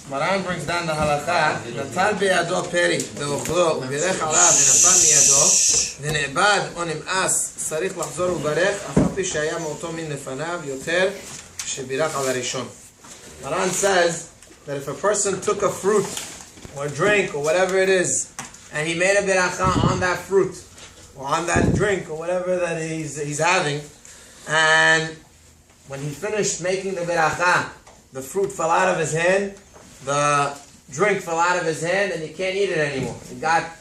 Maran brings down the halakha. Natal biyado peri ve'ochlo u'birech alav v'nafal miyado v'ne'bad o nim'as tzarich lachzor u'barech af al pi she'haya me'oto min lefanav yoter shebirach al harishon. Maran says that if a person took a fruit or drink or whatever it is and he made a beracha on that fruit or on that drink or whatever that he's having, and when he finished making the beracha, the fruit fell out of his hand, the drink fell out of his hand, and he can't eat it anymore. It got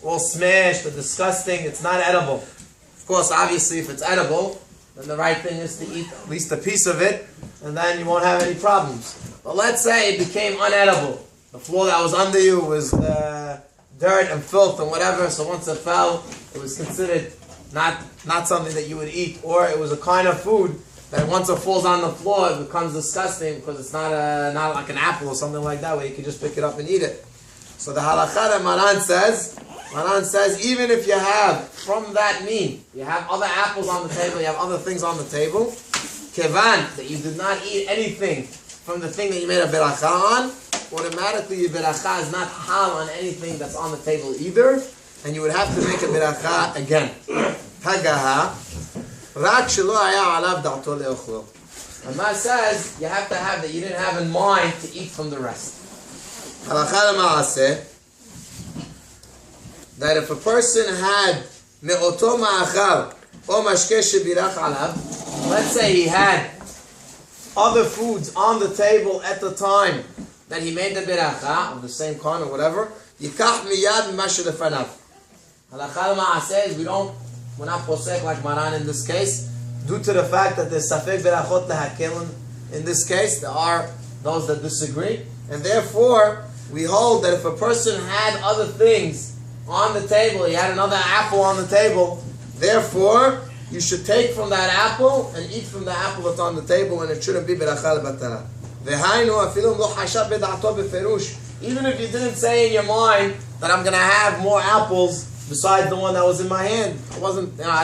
all smashed or disgusting. It's not edible. Of course, obviously, if it's edible, then the right thing is to eat at least a piece of it, and then you won't have any problems. But let's say it became unedible. The floor that was under you was dirt and filth and whatever, so once it fell, it was considered not something that you would eat, or it was a kind of food that once it falls on the floor, it becomes disgusting because it's not like an apple or something like that where you can just pick it up and eat it. So the halakha that Maran says, even if you have from that mean, you have other apples on the table, you have other things on the table, kevan, that you did not eat anything from the thing that you made a beracha on, automatically your beracha is not hal on anything that's on the table either, and you would have to make a beracha again. Hagaha. Rak shelo haya alav da'ato le'ochlo. And that says you have to have that you didn't have in mind to eat from the rest. Halakha l'ma'aseh, that if a person had me'oto ma'achal o mashke shebirach alav, let's say he had other foods on the table at the time that he made the beracha of the same kind or whatever, yikach miyad mima shelefanav. Halakha l'ma'aseh is we're not posek like Maran in this case, due to the fact that there's safek berachot lehakel in this case. There are those that disagree, and therefore we hold that if a person had other things on the table, he had another apple on the table, therefore you should take from that apple and eat from the apple that's on the table, and it shouldn't be beracha lebatala. V'hainu afilu lo hashav b'da'ato beferush. Even if you didn't say in your mind that I'm going to have more apples besides the one that was in my hand, I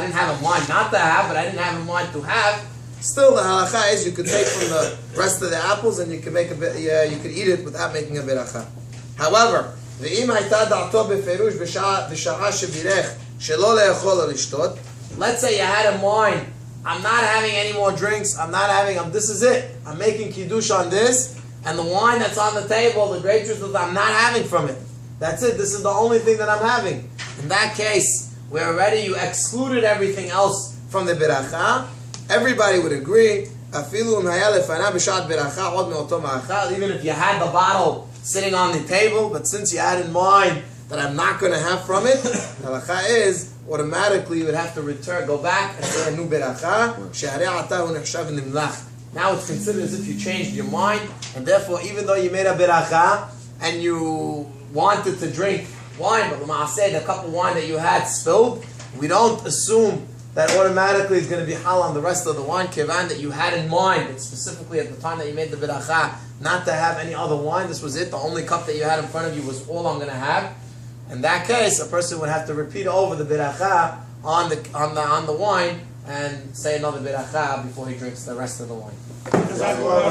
didn't have a mind not to have, but I didn't have a mind to have. Still, the halakha is you could take from the rest of the apples and you could make you could eat it without making a beracha. However, let's say you had a mind, I'm not having any more drinks. This is it. I'm making kiddush on this, and the wine that's on the table, the grape juice, I'm not having from it. That's it. This is the only thing that I'm having. In that case, where already you excluded everything else from the beracha, everybody would agree, even if you had the bottle sitting on the table, but since you had in mind that I'm not going to have from it, the halacha is, automatically you would have to go back and say a new beracha. Now it's considered as if you changed your mind, and therefore even though you made a beracha, and you wanted to drink wine, but the cup of wine that you had spilled, we don't assume that automatically is going to be hal on the rest of the wine, kevan, that you had in mind, and specifically at the time that you made the beracha, not to have any other wine. This was it. The only cup that you had in front of you was all I'm going to have. In that case, a person would have to repeat over the beracha on the wine and say another beracha before he drinks the rest of the wine.